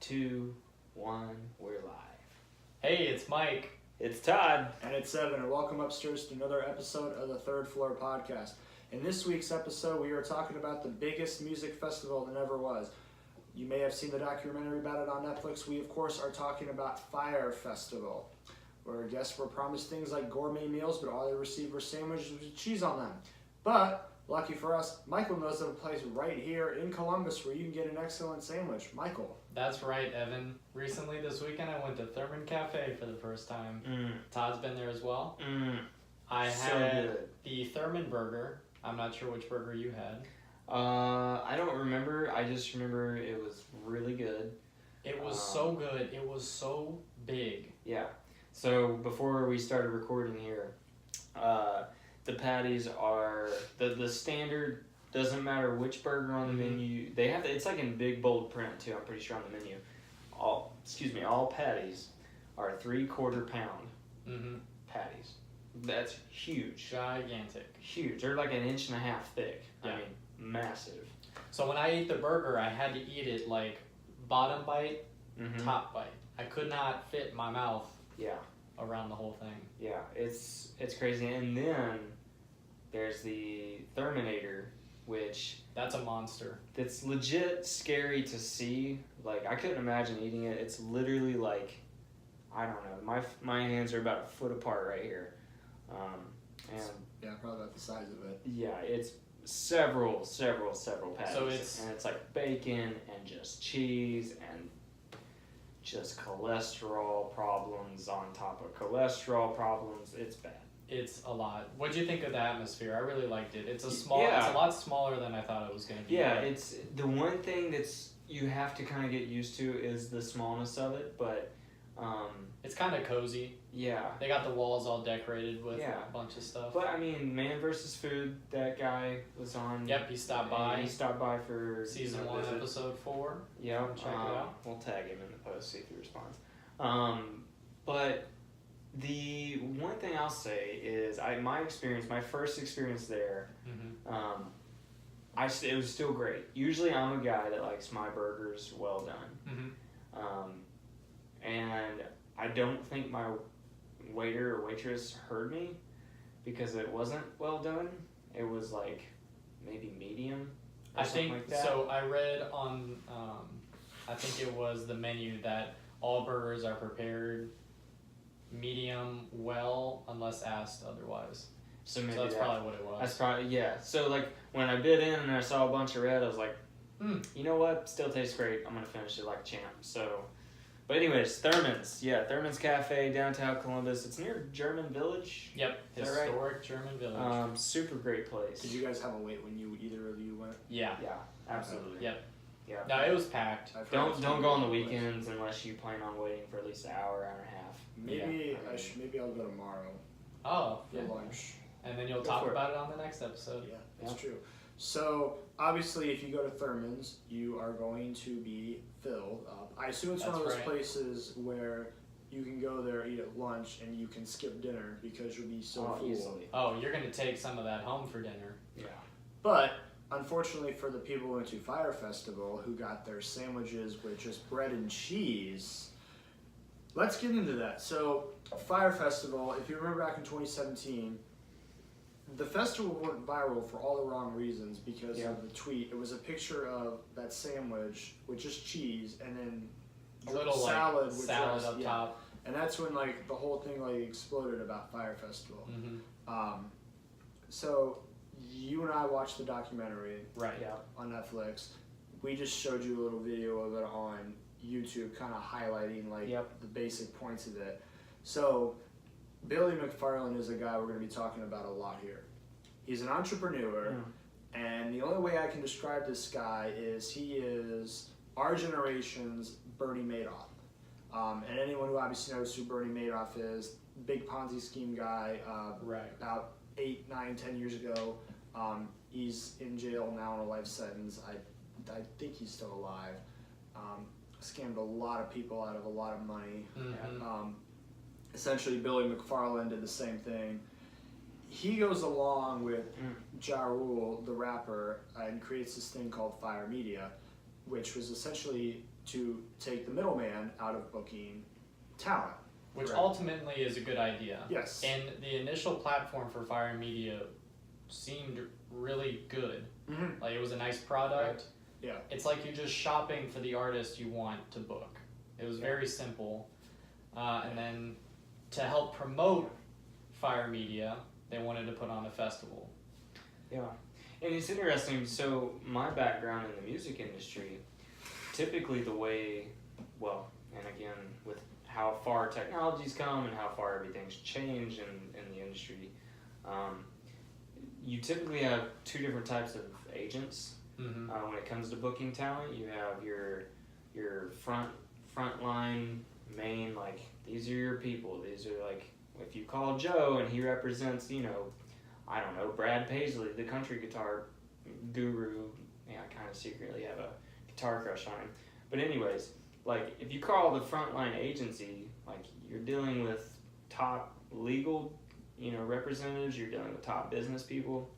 2, 1, we're live. Hey, it's Mike. It's Todd. And it's Evan, and welcome upstairs to another episode of the Third Floor Podcast. In this week's episode, we are talking about the biggest music festival that ever was. You may have seen the documentary about it on Netflix. We, of course, are talking about Fyre Festival, where guests were promised things like gourmet meals, but all they received were sandwiches with cheese on them. But, lucky for us, Michael knows of a place right here in Columbus where you can get an excellent sandwich. Michael. That's right, Evan. Recently this weekend, I went to Thurman Cafe for the first time. Todd's been there as well. I had the Thurman burger. I'm not sure which burger you had. I don't remember. I just remember it was really good. It was so good. It was so big. Yeah. So before we started recording here, the patties are the standard. Doesn't matter which burger on the menu. They have it's like in big bold print too. I'm pretty sure on the menu. All patties are 3/4 pound patties. That's huge. Gigantic. Huge. They're like 1.5 inches thick. Yeah. I mean, massive. So when I ate the burger, I had to eat it like bottom bite, top bite. I could not fit my mouth around the whole thing. Yeah, it's crazy. And then there's the Therminator, which that's a monster. That's legit scary to see. Like, I couldn't imagine eating it. It's literally like, I don't know. My hands are about a foot apart right here. And yeah, probably about the size of it. Yeah, it's several patties. So it's like bacon and just cheese and just cholesterol problems on top of cholesterol problems. It's bad. It's a lot. What'd you think of the atmosphere? I really liked it. It's it's a lot smaller than I thought it was going to be. Yeah, it's the one thing that's you have to kind of get used to is the smallness of it, but it's kind of cozy. Yeah. They got the walls all decorated with a bunch of stuff. But I mean, Man vs. Food, that guy was on. Yep, he stopped by. He stopped by for season 1, episode 4. Yeah, check it out. We'll tag him in the post, see if he responds. But the one thing I'll say is, my first experience there, it was still great. Usually, I'm a guy that likes my burgers well done, and I don't think my waiter or waitress heard me because it wasn't well done. It was like maybe medium. Or something like that. So. I read on, I think it was the menu that all burgers are prepared medium well unless asked otherwise. So maybe that's probably what it was. That's probably So like when I bit in and I saw a bunch of red, I was like, you know what? Still tastes great. I'm gonna finish it like a champ. So. But anyways, Thurman's Cafe, downtown Columbus. It's near German Village. Yep, historic German Village. Super great place. Did you guys have a wait when either of you went? Yeah. Yeah, absolutely. Yep. Yeah. No, it was packed. Don't go on the weekends unless you plan on waiting for at least an hour and a half. Maybe I'll go tomorrow. Oh, for lunch. And then you'll talk about it on the next episode. Yeah, that's true. So, obviously, if you go to Thurman's, you are going to be filled up. I assume it's one of those places where you can go there, eat at lunch, and you can skip dinner because you'll be so full. Easily. Oh, you're going to take some of that home for dinner. Yeah. But, unfortunately for the people who went to Fyre Festival, who got their sandwiches with just bread and cheese, let's get into that. So, Fyre Festival, if you remember back in 2017, the festival went viral for all the wrong reasons because of the tweet. It was a picture of that sandwich with just cheese and then a little salad up top. And that's when the whole thing exploded about Fyre Festival. So you and I watched the documentary on Netflix. We just showed you a little video of it on YouTube, kind of highlighting the basic points of it. So Billy McFarland is a guy we're going to be talking about a lot here. He's an entrepreneur, and the only way I can describe this guy is he is our generation's Bernie Madoff. And anyone who obviously knows who Bernie Madoff is, big Ponzi scheme guy, about 8, 9, 10 years ago. He's in jail now on a life sentence. I think he's still alive. Scammed a lot of people out of a lot of money. Essentially, Billy McFarland did the same thing. He goes along with Ja Rule, the rapper, and creates this thing called Fyre Media, which was essentially to take the middleman out of booking talent. Which ultimately is a good idea. Yes. And the initial platform for Fyre Media seemed really good. Mm-hmm. Like, it was a nice product. Right. Yeah. It's like you're just shopping for the artist you want to book. It was very simple. And then to help promote Fyre Media, they wanted to put on a festival. Yeah. And it's interesting. So my background in the music industry, typically the way, well, and again, with how far technology's come and how far everything's changed in the industry, you typically have two different types of agents. Mm-hmm. When it comes to booking talent, you have your frontline main, like, these are your people. These are, like, if you call Joe and he represents, you know, I don't know, Brad Paisley, the country guitar guru. Yeah, I kind of secretly have a guitar crush on him. But anyways, like, if you call the frontline agency, like, you're dealing with top legal, you know, representatives, you're dealing with top business people.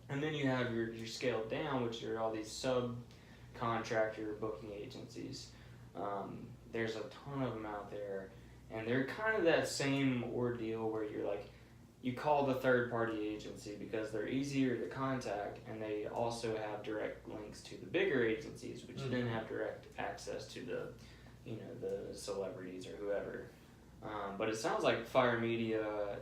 And then you have your scaled down, which are all these subcontractor booking agencies. There's a ton of them out there, and they're kind of that same ordeal where you're like, you call the third-party agency because they're easier to contact, and they also have direct links to the bigger agencies, which then have direct access to the, you know, the celebrities or whoever. But it sounds like Fyre Media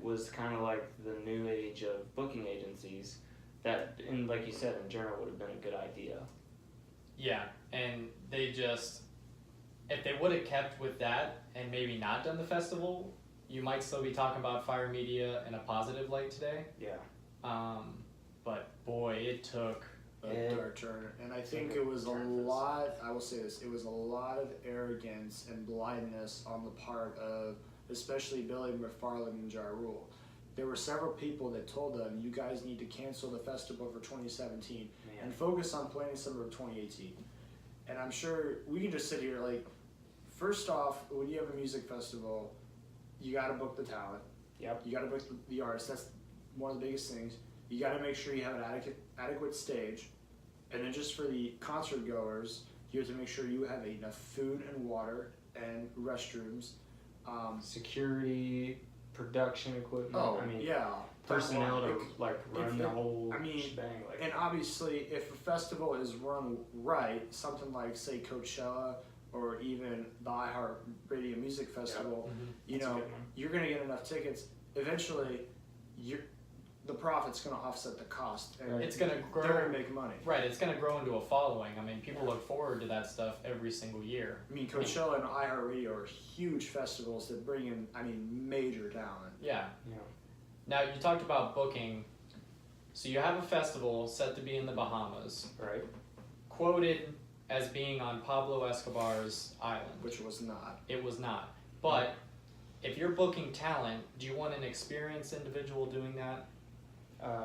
was kind of like the new age of booking agencies that, and like you said, in general would have been a good idea. Yeah, and they just, if they would have kept with that and maybe not done the festival, you might still be talking about Fyre Media in a positive light today. Yeah. But boy, it took a dark turn, and I think it was a lot. I will say this: it was a lot of arrogance and blindness on the part of, especially Billy McFarland and Ja Rule. There were several people that told them, "You guys need to cancel the festival for 2017 and focus on planning summer of 2018." And I'm sure we can just sit here like, first off, when you have a music festival, you got to book the talent. Yep. You got to book the artists. That's one of the biggest things. You got to make sure you have an adequate stage. And then just for the concert goers, you have to make sure you have enough food and water and restrooms. Security, production equipment. Oh, I mean, yeah. personnel to like run the whole shebang. Like, and obviously, if a festival is run right, something like, say, Coachella or even the iHeartRadio Music Festival, you know, you're going to get enough tickets. Eventually, the profit's going to offset the cost, and it's going to grow. They're going to make money. Right, it's going to grow into a following. I mean, people look forward to that stuff every single year. I mean, Coachella and iHeartRadio are huge festivals that bring in, I mean, major talent. Yeah. Now, you talked about booking. So you have a festival set to be in the Bahamas. Right. Quoted as being on Pablo Escobar's island. Which was not. It was not. But if you're booking talent, do you want an experienced individual doing that?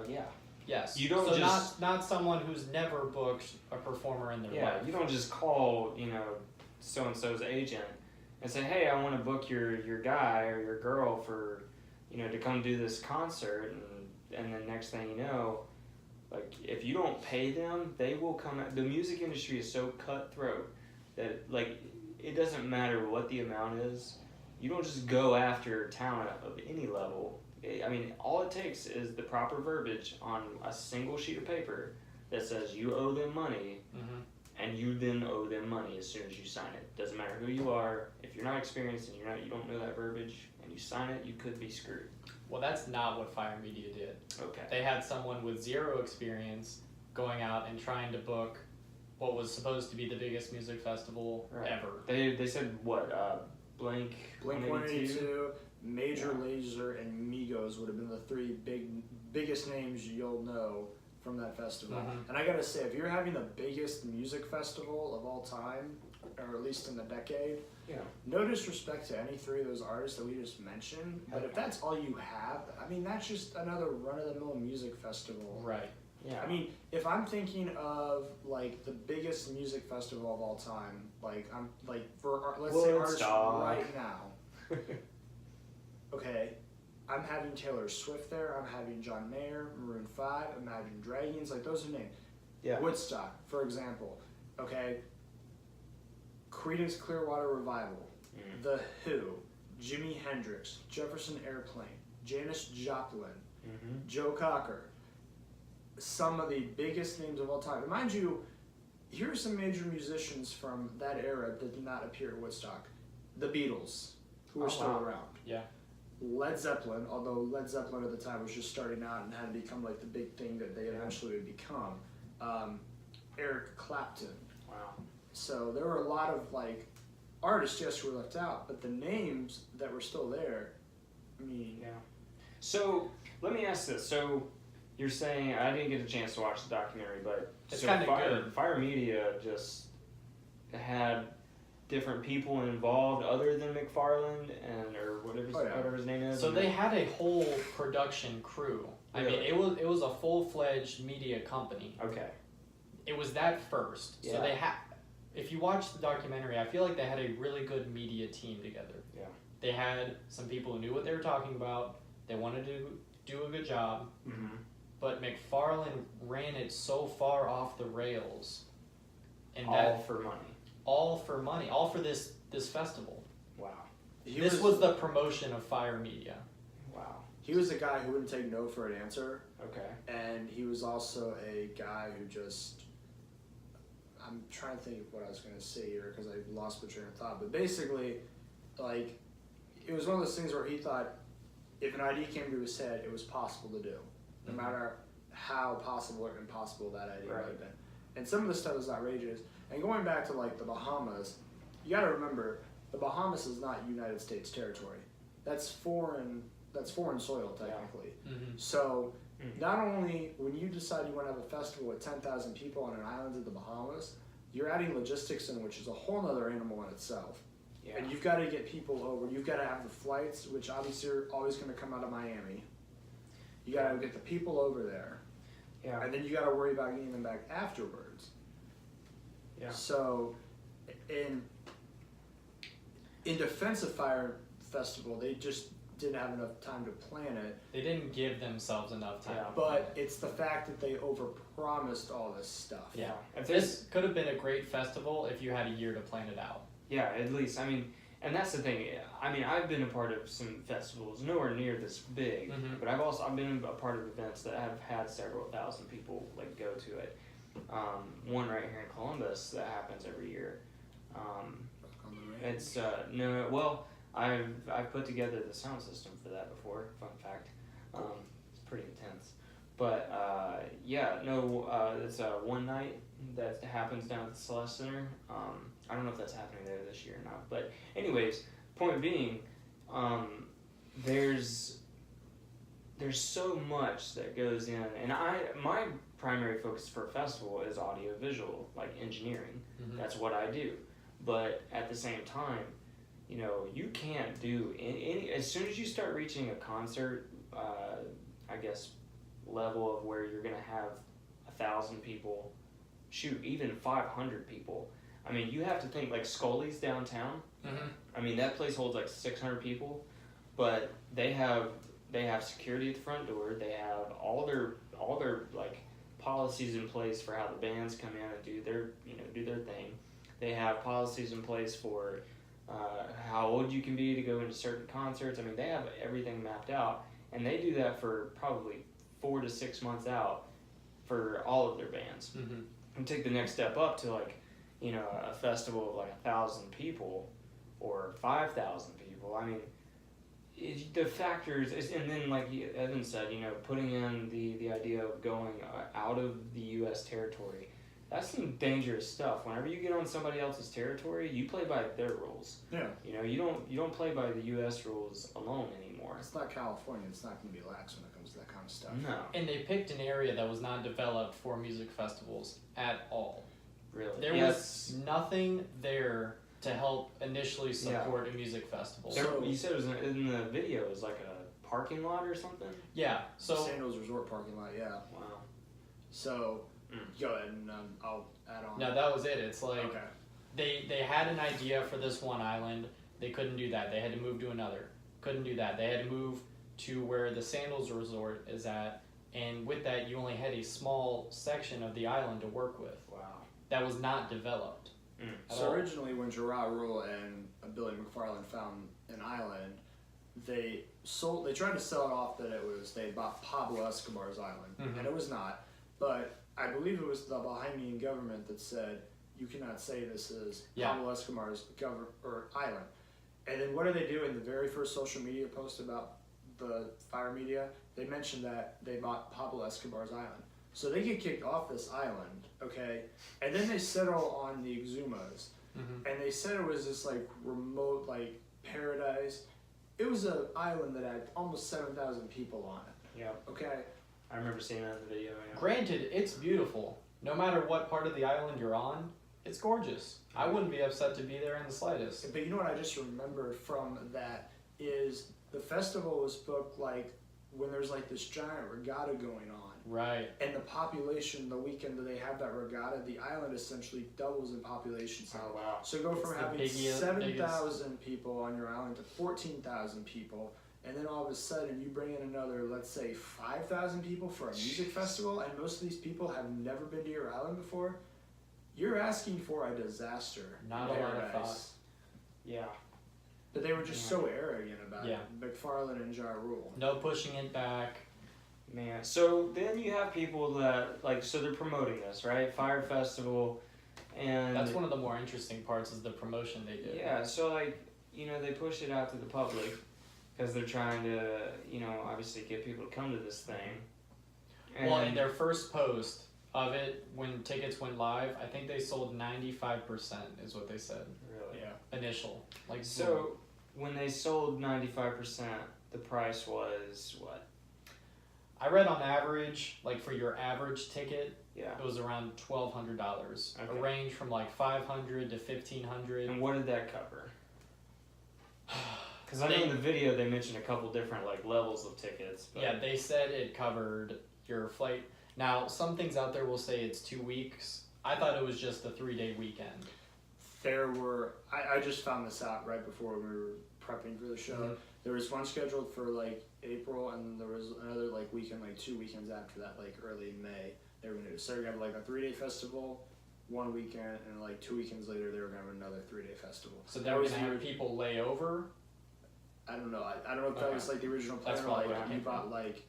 Yeah. Yes. You don't so just not someone who's never booked a performer in their life. You don't just call, you know, so and so's agent and say, hey, I want to book your guy or your girl for, you know, to come do this concert, and then next thing you know, like, if you don't pay them, they will come out. The music industry is so cutthroat that, like, it doesn't matter what the amount is. You don't just go after talent of any level. I mean, all it takes is the proper verbiage on a single sheet of paper that says you owe them money, and you then owe them money as soon as you sign it. Doesn't matter who you are. If you're not experienced and you don't know that verbiage and you sign it, you could be screwed. Well, that's not what Fyre Media did. Okay. They had someone with zero experience going out and trying to book what was supposed to be the biggest music festival ever. They said what? Blink 182, Major Lazer, and Migos would have been the three biggest names you'll know from that festival. And I gotta say, if you're having the biggest music festival of all time, or at least in the decade, no disrespect to any three of those artists that we just mentioned, but if that's all you have, I mean, that's just another run-of-the-mill music festival. Right. Yeah. I mean, if I'm thinking of like the biggest music festival of all time, like I'm like for let's say artists right now. Okay, I'm having Taylor Swift there. I'm having John Mayer, Maroon 5, Imagine Dragons. Like, those are names. Yeah. Woodstock, for example. Okay. Creedence Clearwater Revival, The Who, Jimi Hendrix, Jefferson Airplane, Janis Joplin, Joe Cocker. Some of the biggest names of all time. And mind you, here are some major musicians from that era that did not appear at Woodstock. The Beatles, who are still around. Yeah. Led Zeppelin, although Led Zeppelin at the time was just starting out and had to become like the big thing that they eventually would become. Eric Clapton. Wow. So there were a lot of like artists, yes, who were left out, but the names that were still there, I mean. Yeah. So let me ask this. So you're saying, I didn't get a chance to watch the documentary, but it's so kind of good. Fyre Media just had different people involved other than McFarland or whatever his name is. So they had a whole production crew. Really? I mean, it was a full-fledged media company. Okay. It was that first. Yeah. So they had. If you watch the documentary, I feel like they had a really good media team together. Yeah. They had some people who knew what they were talking about. They wanted to do a good job. Mm-hmm. But McFarland ran it so far off the rails. And all for money. All for money. All for this festival. Wow. This was the promotion of Fyre Media. Wow. He was a guy who wouldn't take no for an answer. Okay. And he was also a guy who just... I'm trying to think of what I was going to say here because I lost my train of thought. But basically, like, it was one of those things where he thought if an idea came to his head, it was possible to do. No matter how possible or impossible that idea might have been. And some of the stuff is outrageous. And going back to, like, the Bahamas, you got to remember, the Bahamas is not United States territory. That's foreign soil, technically. Yeah. Mm-hmm. So... not only when you decide you want to have a festival with 10,000 people on an island of the Bahamas, you're adding logistics in, which is a whole other animal in itself. Yeah. And you've got to get people over. You've got to have the flights, which obviously are always going to come out of Miami. You got to get the people over there. Yeah. And then you got to worry about getting them back afterwards. Yeah. So, in defense of Fyre Festival, they just didn't have enough time to plan it. They didn't give themselves enough time. But it's the fact that they overpromised all this stuff. Yeah. This could have been a great festival if you had a year to plan it out. Yeah, at least. I mean, and that's the thing. I mean, I've been a part of some festivals, nowhere near this big, but I've been a part of events that have had several thousand people like go to it. One right here in Columbus that happens every year. It's I've put together the sound system for that before. Fun fact. It's pretty intense. But it's one night that happens down at the Celeste Center. I don't know if that's happening there this year or not. But anyways, point being, there's so much that goes in, and my primary focus for a festival is audio visual, like engineering. That's what I do. But at the same time, you know, you can't do any as soon as you start reaching a concert, I guess, level of where you're going to have 1,000 people, even 500 people. I mean, you have to think like Scully's downtown. I mean, that place holds like 600 people, but they have security at the front door. They have all their like policies in place for how the bands come in and do their thing. They have policies in place for how old you can be to go into certain concerts. I mean, they have everything mapped out, and they do that for probably 4 to 6 months out for all of their bands. And take the next step up to like, you know, a festival of like 1,000 people or 5,000 people. I mean, the factors, and then like Evan said, you know, putting in the idea of going out of the U.S. territory. That's some dangerous stuff. Whenever you get on somebody else's territory, you play by their rules. Yeah. You know, you don't play by the U.S. rules alone anymore. It's not California. It's not going to be lax when it comes to that kind of stuff. No. And they picked an area that was not developed for music festivals at all. Really? There was nothing there to help initially support a music festival. So you said it was in the video, it was like a parking lot or something? Yeah. So Sandals Resort parking lot, yeah. Wow. So, go ahead and I'll add on. No, that was it. It's like they had an idea for this one island. They couldn't do that. They had to move to another. Couldn't do that. They had to move to where the Sandals Resort is at. And with that, you only had a small section of the island to work with. Wow. That was not developed. So originally, when Ja Rule and Billy McFarland found an island, they tried to sell it off that they bought Pablo Escobar's island, and it was not. But I believe it was the Bahamian government that said you cannot say this is Pablo Escobar's island. And then what do they do in the very first social media post about the Fyre media? They mentioned that they bought Pablo Escobar's island. So they get kicked off this island, okay? And then they settle on the Exumas. And they said it was this like remote like paradise. It was an island that had almost 7,000 people on it. Yeah. Okay? I remember seeing that in the video. Yeah. Granted, it's beautiful. No matter what part of the island you're on, it's gorgeous. I wouldn't be upset to be there in the slightest. But you know what I just remembered from that is the festival was booked like when there's like this giant regatta going on. Right. And the population, the weekend that they have that regatta, the island essentially doubles in population. Oh, wow. So go from having 7,000 people on your island to 14,000 people, and then all of a sudden you bring in another, let's say, 5,000 people for a music festival, and most of these people have never been to your island before. You're asking for a disaster. Not a lot of thought. Yeah. But they were just so arrogant about it. McFarlane and Ja Rule. No pushing it back. Man, so then you have people that, like, so they're promoting this, right? Fyre Festival, and... That's one of the more interesting parts is the promotion they did. Yeah, so, like, you know, they push it out to the public because they're trying to, you know, obviously get people to come to this thing. And well, in their first post of it, when tickets went live, I think they sold 95% is what they said. Really? Yeah. Initial. Like, so, when they sold 95%, the price was what? I read on average, like for your average ticket, it was around $1,200. Okay. A range from like $500 to $1,500. And what did that cover? Because I know in the video they mentioned a couple different like levels of tickets. But... Yeah, they said it covered your flight. Now, some things out there will say it's 2 weeks. I thought it was just a 3-day weekend. There were, I just found this out right before we were prepping for the show. There was one scheduled for like April, and there was another like weekend, like 2 weekends after that, like early in May. They were gonna do. So they have like a 3-day festival, one weekend, and like 2 weekends later they were gonna have another 3-day festival. So they were gonna have people lay over. I don't know. I don't know if that was like the original plan. That's or like you bought like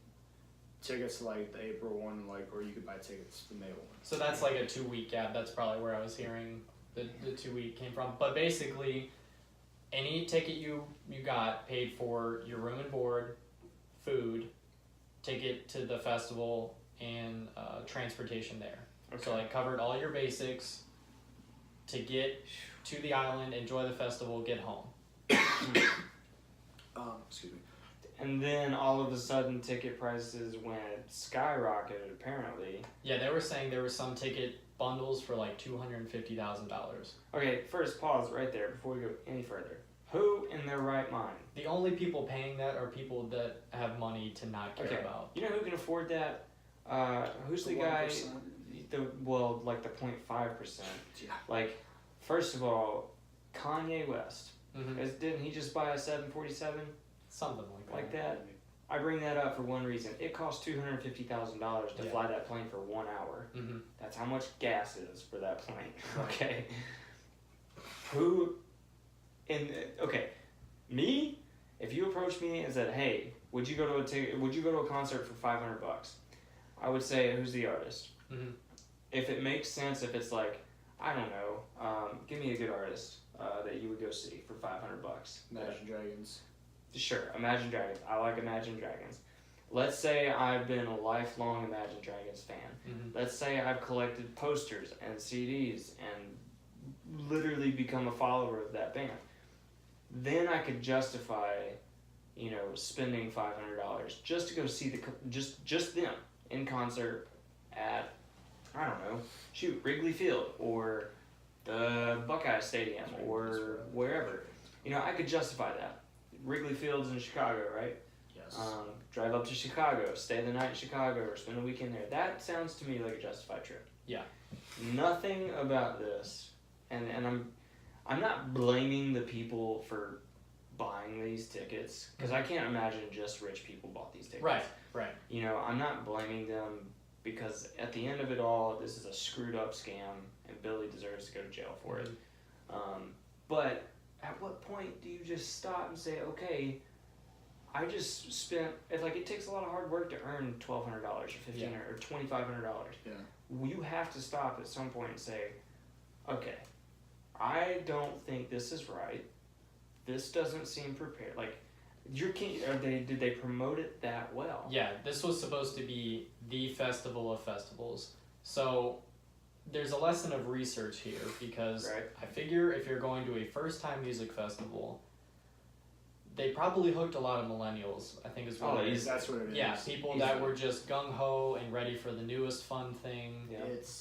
tickets to like the April one, like, or you could buy tickets to the May one. So that's like a 2-week gap. That's probably where I was hearing the 2-week came from. But basically, any ticket you got paid for your room and board, food, ticket to the festival, and transportation there. Okay. So like covered all your basics to get to the island, enjoy the festival, get home. Excuse me. And then all of a sudden ticket prices went skyrocketed apparently. Yeah, they were saying there were some ticket bundles for like $250,000. Okay, first pause right there before we go any further. Who in their right mind? The only people paying that are people that have money to not care about. You know who can afford that? Who's the guy? 1%? Like the 0.5%. Yeah. Like, first of all, Kanye West. Mm-hmm. Didn't he just buy a 747? Something like that. I bring that up for one reason. It costs $250,000 to fly that plane for 1 hour. Mm-hmm. That's how much gas is for that plane. Okay. Me? If you approached me and said, "Hey, would you go to a concert for $500?" I would say, "Who's the artist?" Mm-hmm. If it makes sense, if it's like, I don't know, give me a good artist that you would go see for $500. Imagine Dragons. Sure, Imagine Dragons. I like Imagine Dragons. Let's say I've been a lifelong Imagine Dragons fan. Mm-hmm. Let's say I've collected posters and CDs and literally become a follower of that band. Then I could justify, spending $500 just to go see just them in concert at, I don't know, Wrigley Field or the Buckeye Stadium or wherever. I could justify that. Wrigley Field's in Chicago, right? Yes. Drive up to Chicago, stay the night in Chicago, or spend a weekend there. That sounds to me like a justified trip. Yeah. Nothing about this, and I'm not blaming the people for buying these tickets, because I can't imagine just rich people bought these tickets. Right. I'm not blaming them because at the end of it all, this is a screwed up scam, and Billy deserves to go to jail for it. But at what point do you just stop and say, okay, I just spent, it takes a lot of hard work to earn $1,200 or $1,500 or $2,500. Yeah. You have to stop at some point and say, okay, I don't think this is right. This doesn't seem prepared. Did they promote it that well? Yeah, this was supposed to be the festival of festivals. So there's a lesson of research here, because I figure if you're going to a first-time music festival, they probably hooked a lot of millennials, I think is what it is. That's what it is. Yeah, people that were just gung-ho and ready for the newest fun thing. Yeah.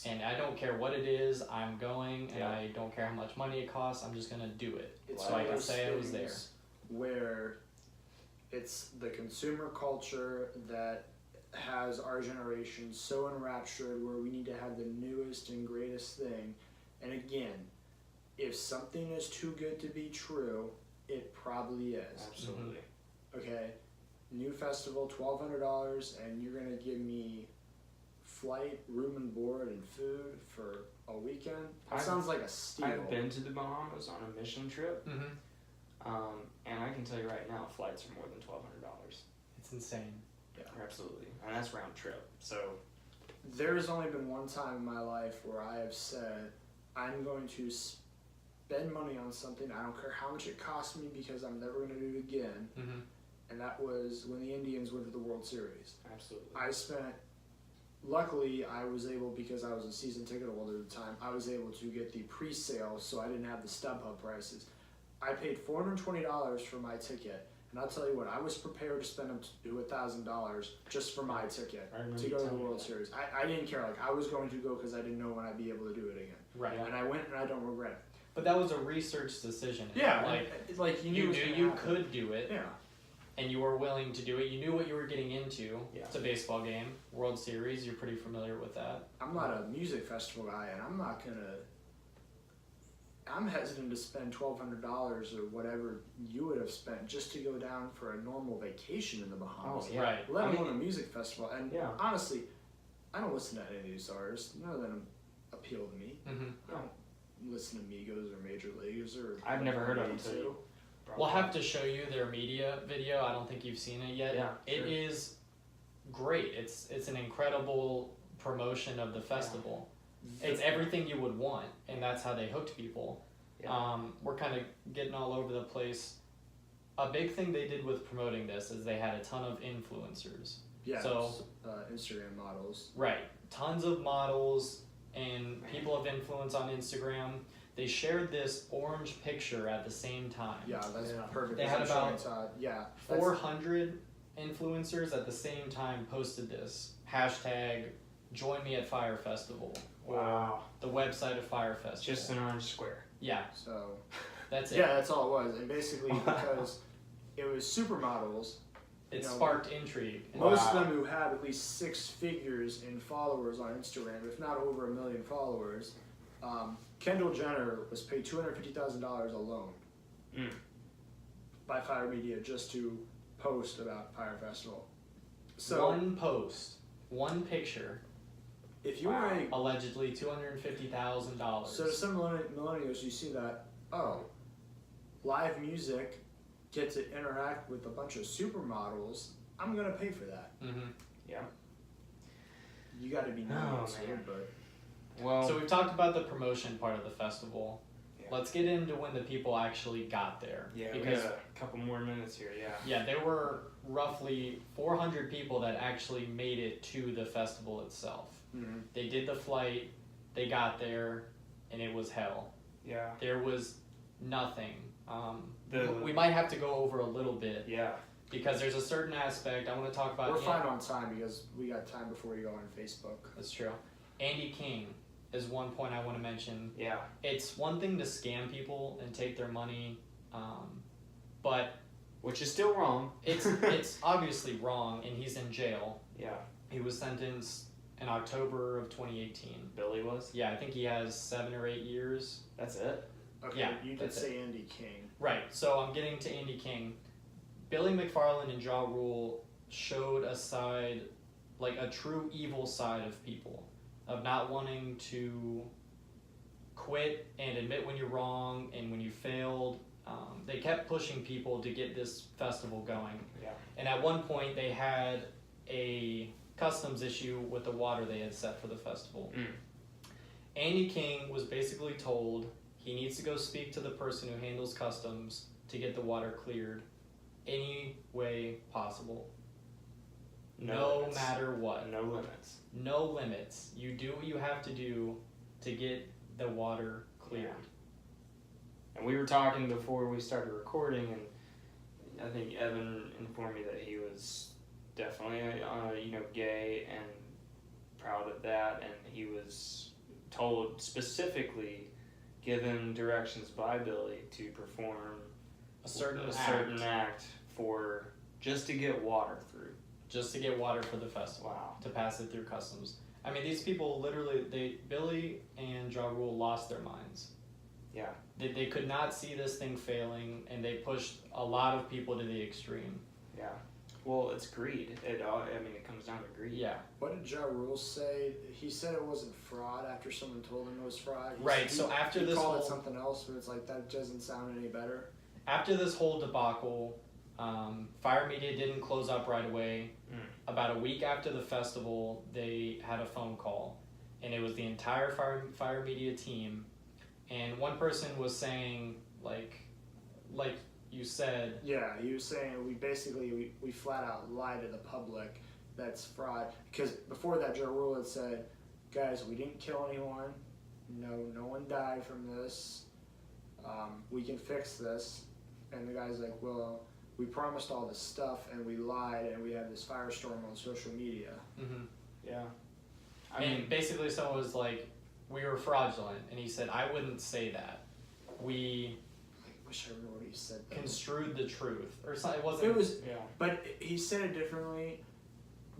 And I don't care what it is, I'm going, and I don't care how much money it costs, I'm just going to do it. It's so I can say I was there. Where it's the consumer culture that has our generation so enraptured, where we need to have the newest and greatest thing. And again, if something is too good to be true, it probably is. Absolutely. Okay, new festival, $1,200, and you're gonna give me flight, room and board, and food for a weekend? That sounds like a steal. I've been to the Bahamas on a mission trip, and I can tell you right now, flights are more than $1,200. It's insane. Yeah, absolutely, and that's round trip. So there's only been one time in my life where I have said, I'm going to spend money on something, I don't care how much it costs me, because I'm never going to do it again. And that was when the Indians went to the World Series. Absolutely. Luckily, I was able, because I was a season ticket holder at the time, I was able to get the pre-sale, so I didn't have the StubHub prices. I paid $420 for my ticket, and I'll tell you what, I was prepared to spend up to $1,000 just for my ticket to go to the World Series. I didn't care. I was going to go because I didn't know when I'd be able to do it again. Right. And I went, and I don't regret it. But that was a research decision. Yeah, you knew you could do it. Yeah. And you were willing to do it. You knew what you were getting into. Yeah. It's a baseball game, World Series. You're pretty familiar with that. I'm not a music festival guy, and I'm hesitant to spend $1,200 or whatever you would have spent just to go down for a normal vacation in the Bahamas. Oh, yeah. Right. Let alone a music festival. And yeah. honestly, I don't listen to any of these artists. None of them appeal to me. I don't listen to Migos or Major Leagues or. I've never heard of them too. We'll have to show you their media video. I don't think you've seen it yet. Yeah, it is great. It's an incredible promotion of the festival. Yeah. It's everything you would want, and that's how they hooked people. Yeah. We're kind of getting all over the place. A big thing they did with promoting this is they had a ton of influencers. Yeah. So Instagram models. Right. Tons of models and people of influence on Instagram. They shared this orange picture at the same time. Yeah, that's perfect. They had about 400 influencers at the same time posted this. Hashtag join me at Fyre Festival. Wow. The website of Fyre Festival. Just an orange square. Yeah. So that's it. Yeah, that's all it was. And basically because it was supermodels. It sparked intrigue. Most of them who have at least 6 figures in followers on Instagram, if not over 1 million followers. Kendall Jenner was paid $250,000 alone by Fyre Media just to post about Fyre Festival. So one post, one picture. If you were allegedly $250,000. So to some millennials, you see that live music, get to interact with a bunch of supermodels. I'm gonna pay for that. Yeah. You got to be nice, but. Well, so we've talked about the promotion part of the festival. Yeah. Let's get into when the people actually got there. Yeah, because we got a couple more minutes here, Yeah, there were roughly 400 people that actually made it to the festival itself. They did the flight, they got there, and it was hell. Yeah. There was nothing. We might have to go over a little bit. Yeah. Because there's a certain aspect I want to talk about. We're fine on time because we got time before you go on Facebook. That's true. Andy King is one point I want to mention. Yeah. It's one thing to scam people and take their money, but which is still wrong. It's obviously wrong, and he's in jail. Yeah. He was sentenced in October of 2018. Billy was? Yeah, I think he has 7 or 8 years. That's it? Okay, yeah, you did say Andy King. Right, so I'm getting to Andy King. Billy McFarland and Ja Rule showed a side like a true evil side of people, of not wanting to quit and admit when you're wrong and when you failed. They kept pushing people to get this festival going. Yeah. And at one point they had a customs issue with the water they had set for the festival. Andy King was basically told he needs to go speak to the person who handles customs to get the water cleared any way possible. No matter what. No limits. No limits. You do what you have to do to get the water cleared. Yeah. And we were talking before we started recording, and I think Evan informed me that he was definitely, gay and proud of that, and he was told specifically, given directions by Billy to perform a certain act for just to get water through. Just to get water for the festival. Wow. To pass it through customs. I mean, these people literally, Billy and Ja Rule lost their minds. Yeah. They could not see this thing failing, and they pushed a lot of people to the extreme. Yeah. Well, it's greed. It comes down to greed. Yeah. What did Ja Rule say? He said it wasn't fraud after someone told him it was fraud. So after this he called whole, it something else, but it's like that doesn't sound any better. After this whole debacle, Fyre Media didn't close up right away. About a week after the festival, they had a phone call, and it was the entire Fyre Media team. And one person was saying, like you said. Yeah, he was saying we flat out lied to the public. That's fraud. Because before that, Ja Rule had said, guys, we didn't kill anyone. No one died from this. We can fix this. And the guy's like, well, we promised all this stuff and we lied and we had this firestorm on social media. Mm-hmm. Yeah. I mean, basically someone was like, we were fraudulent. And he said, I wouldn't say that. We... I wish I remember what he said. Construed the truth. Or something. It wasn't... It was... Yeah. But he said it differently,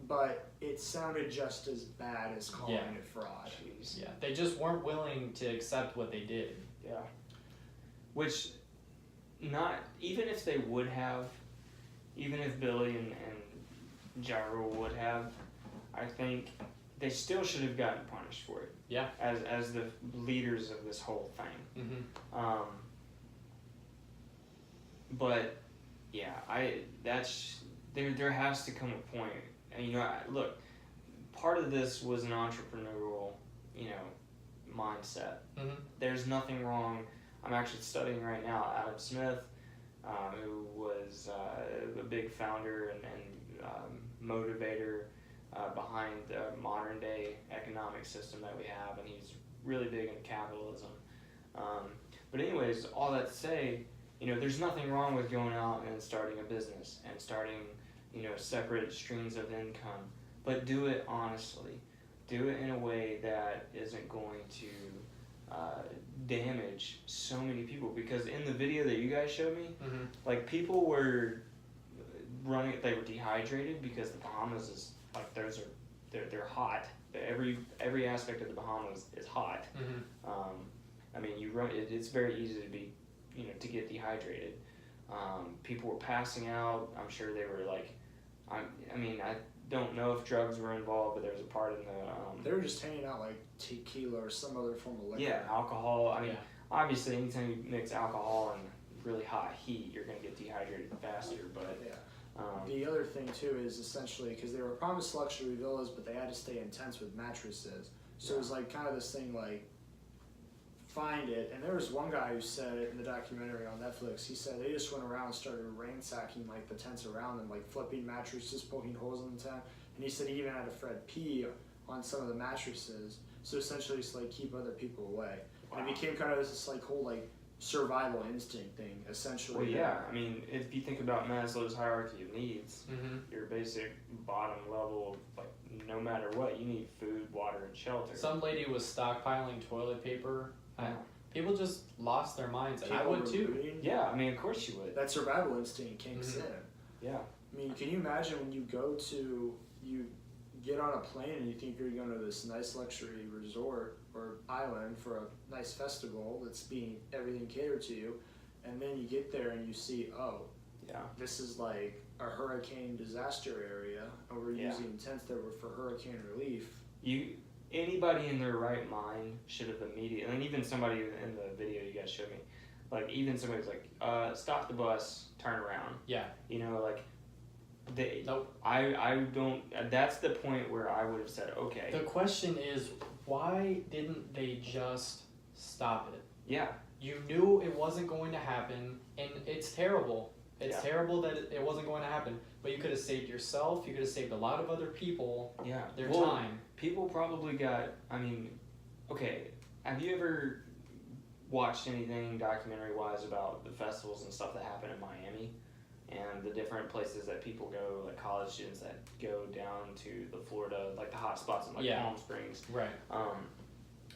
but it sounded just as bad as calling it fraud. Jeez. Yeah. They just weren't willing to accept what they did. Yeah. Which... Not even if they would have, even if Billy and Ja Rule would have, I think they still should have gotten punished for it. Yeah. As the leaders of this whole thing. Mm-hmm. But yeah, there has to come a point, and look, part of this was an entrepreneurial, mindset. Mm-hmm. There's nothing wrong. I'm actually studying right now Adam Smith, who was a big founder and motivator behind the modern day economic system that we have, and he's really big into capitalism. But anyways, all that to say, there's nothing wrong with going out and starting a business and starting, separate streams of income, but do it honestly. Do it in a way that isn't going to damage so many people, because in the video that you guys showed me, mm-hmm. like people were running, they were dehydrated because the Bahamas is like they're hot. Every aspect of the Bahamas is hot. Mm-hmm. It's very easy to be to get dehydrated. People were passing out. I'm sure they were like, I don't know if drugs were involved, but there was a part in the they were just handing out like tequila or some other form of liquor. Yeah, alcohol. Obviously, anytime you mix alcohol and really hot heat, you're going to get dehydrated faster. But the other thing too is essentially because they were promised luxury villas, but they had to stay in tents with mattresses. So it was like kind of this thing like find it. And there was one guy who said it in the documentary on Netflix. He said they just went around and started ransacking like the tents around them, like flipping mattresses, poking holes in the tent. And he said he even had a Fred pee on some of the mattresses. So essentially, just like keep other people away. Wow. And it became kind of this like whole like survival instinct thing, essentially. Well, yeah. If you think about Maslow's hierarchy of needs, mm-hmm. your basic bottom level, like no matter what, you need food, water, and shelter. Some lady was stockpiling toilet paper. People just lost their minds, and People I would too. Looting. Yeah, of course you would. That survival instinct kicks mm-hmm. in. Yeah. Can you imagine when you get on a plane and you think you're going to this nice luxury resort or island for a nice festival that's being everything catered to you, and then you get there and you see, this is like a hurricane disaster area, and we're using tents that were for hurricane relief. Anybody in their right mind should have immediately, and even somebody in the video you guys showed me, like even somebody's like, stop the bus, turn around. Yeah. You know, like, nope. I don't, that's the point where I would have said, okay. The question is, why didn't they just stop it? Yeah. You knew it wasn't going to happen, and it's terrible. It's terrible that it wasn't going to happen, but you could have saved yourself, you could have saved a lot of other people their time. People probably got, okay, have you ever watched anything documentary-wise about the festivals and stuff that happen in Miami? And the different places that people go, like college students that go down to the Florida, like the hot spots in like Palm Springs. Right.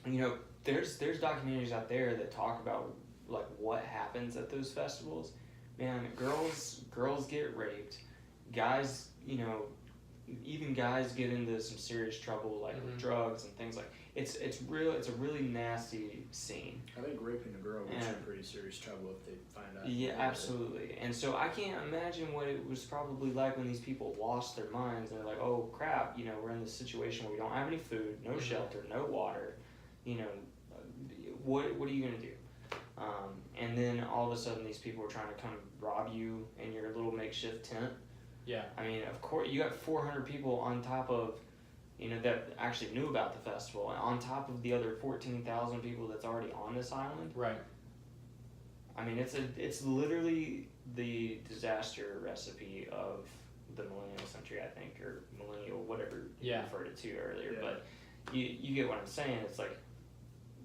You know, there's documentaries out there that talk about like what happens at those festivals. Man, girls get raped. Guys, you know, even guys get into some serious trouble like with drugs and things like. It's a really nasty scene. I think raping a girl gets in pretty serious trouble if they find out. Yeah, absolutely. And so I can't imagine what it was probably like when these people lost their minds and they're like, oh crap, you know, we're in this situation where we don't have any food, no shelter, no water. You know, what are you gonna do? And then all of a sudden these people are trying to come rob you in your little makeshift tent. Yeah. I mean, of course, you got 400 people on top of, you know, that actually knew about the festival, and on top of the other 14,000 people that's already on this island. Right. I mean, it's literally the disaster recipe of the millennial century, I think, or millennial, whatever you referred it to earlier. Yeah. But you get what I'm saying. It's like,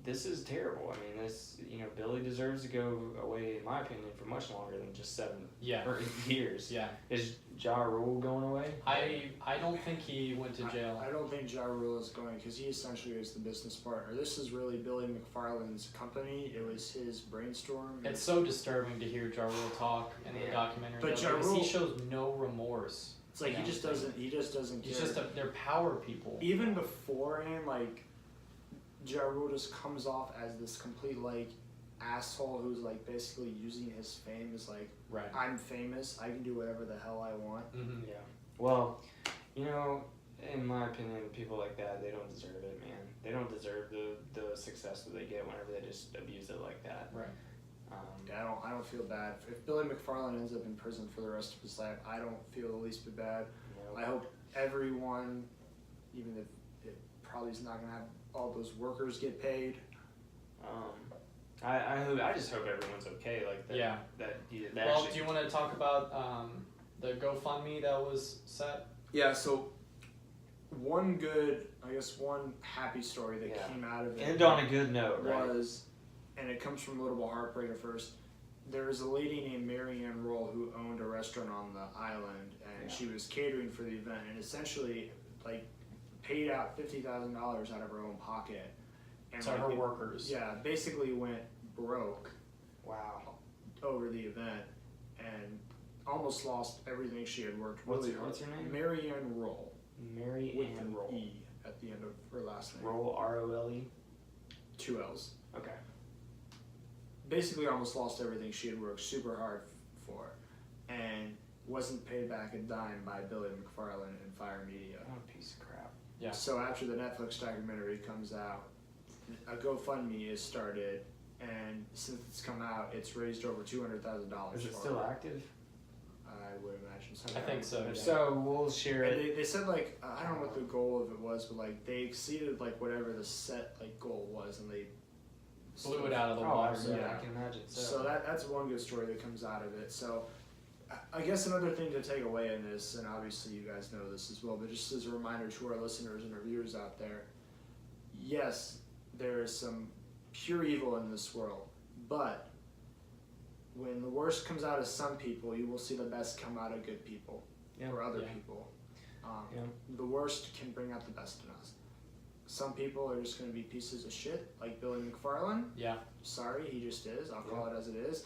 this is terrible. I mean, Billy deserves to go away, in my opinion, for much longer than just 7 or 8 years. Yeah. Is Ja Rule going away? I don't think he went to jail. I don't think Ja Rule is going, because he essentially is the business partner. This is really Billy McFarland's company. It was his brainstorm. It's so disturbing to hear Ja Rule talk in the documentary. But Ja because Rule, he shows no remorse. It's like he just doesn't care. He's just they're power people. Even beforehand, like, Ja Rule just comes off as this complete like asshole who's like basically using his fame as like, I'm famous, I can do whatever the hell I want. Mm-hmm. Yeah. Well, you know, in my opinion, people like that, they don't deserve it, man. They don't deserve the success that they get whenever they just abuse it like that. Right. I don't feel bad. If Billy McFarland ends up in prison for the rest of his life, I don't feel the least bit bad. I hope everyone, even if it probably is not going to have all those workers get paid. I just hope everyone's okay. Like that. Well, do you want to talk about the GoFundMe that was set? Yeah. So one happy story that came out of it. End on a good note, right? And it comes from Little Heartbreaker first. There was a lady named Marianne Roll who owned a restaurant on the island, and she was catering for the event, and essentially like paid out $50,000 out of her own pocket. And to her workers. Yeah, basically went broke. Wow. Over the event, and almost lost everything she had worked really hard. What's her name? Marianne Roll. Marianne Roll. E at the end of her last name. Roll, R-O-L-E? 2 L's. Okay. Basically almost lost everything she had worked super hard for, and wasn't paid back a dime by Billy McFarland and Fyre Media. What a piece of crap. Yeah. So after the Netflix documentary comes out, a GoFundMe is started, and since it's come out, it's raised over $200,000. Is it still active? I would imagine so. I think so. If so, we'll share it. They said like, I don't know what the goal of it was, but like they exceeded like whatever the set like goal was, and they blew it out of the water. Yeah, I can imagine. So that's one good story that comes out of it. So I guess another thing to take away in this, and obviously you guys know this as well, but just as a reminder to our listeners and our viewers out there, yes, there is some pure evil in this world, but when the worst comes out of some people, you will see the best come out of good people or other people. The worst can bring out the best in us. Some people are just going to be pieces of shit, like Billy McFarland. Yeah. Sorry, he just is. I'll call it as it is.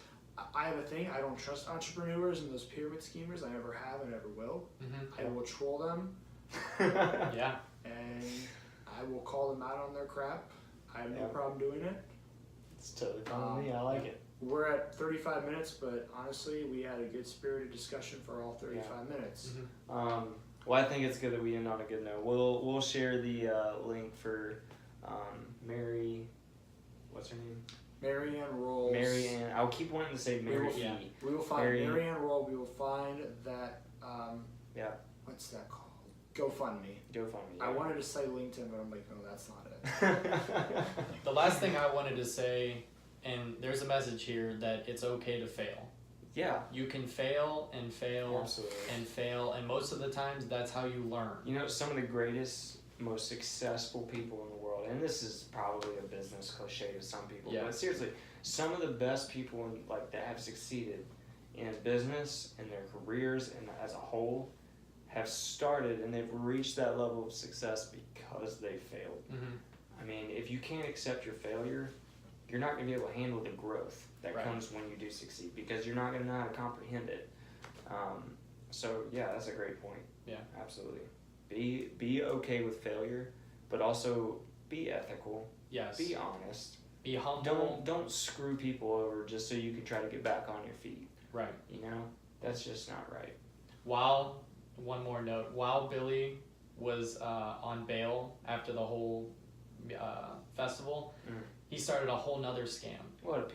I have a thing. I don't trust entrepreneurs and those pyramid schemers. I never have and never will. I will troll them. Yeah. And I will call them out on their crap. I have no problem doing it. It's totally fine with me. I like it. we're at 35 minutes, but honestly, we had a good spirited discussion for all 35 minutes. Mm-hmm. Well, I think it's good that we end on a good note. We'll share the link for Mary. What's her name? Mary Ann Rolls. Mary Ann. I'll keep wanting to say Mary. We will find Mary Ann Roll. We will find that. What's that called? GoFundMe. Yeah. I wanted to say LinkedIn, but I'm like, no, that's not it. The last thing I wanted to say, and there's a message here that it's okay to fail. Yeah. You can fail and fail Absolutely. and fail, and most of the times that's how you learn. You know, some of the greatest, most successful people in the world, and this is probably a business cliche to some people, but seriously, some of the best people that have succeeded in business and their careers and as a whole have started and they've reached that level of success because they failed. Mm-hmm. I mean, if you can't accept your failure, you're not going to be able to handle the growth that comes when you do succeed, because you're not going to know how to comprehend it. So yeah, that's a great point. Yeah, absolutely. Be okay with failure, but also be ethical. Yes. Be honest. Be humble. Don't screw people over just so you can try to get back on your feet. Right. You know, that's just not right. One more note, while Billy was on bail after the whole festival, he started a whole nother scam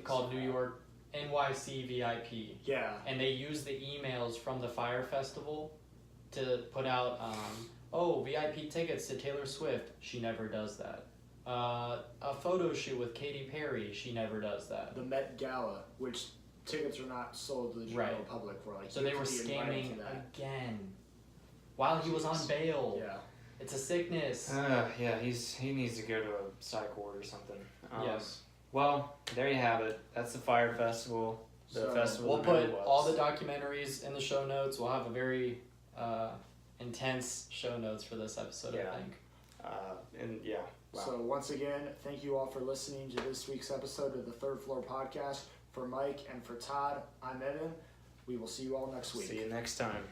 called New York NYC VIP. Yeah. And they used the emails from the Fyre Festival to put out, VIP tickets to Taylor Swift. She never does that. A photo shoot with Katy Perry. She never does that. The Met Gala, which tickets are not sold to the general public. So they were scamming again while he was on bail. Yeah. It's a sickness. He needs to go to a psych ward or something. Yes. Well, there you have it. That's the Fyre Festival. Festival. We'll put all the documentaries in the show notes. We'll have a very intense show notes for this episode, I think. Wow. So once again, thank you all for listening to this week's episode of the Third Floor Podcast. For Mike and for Todd, I'm Evan. We will see you all next week. See you next time.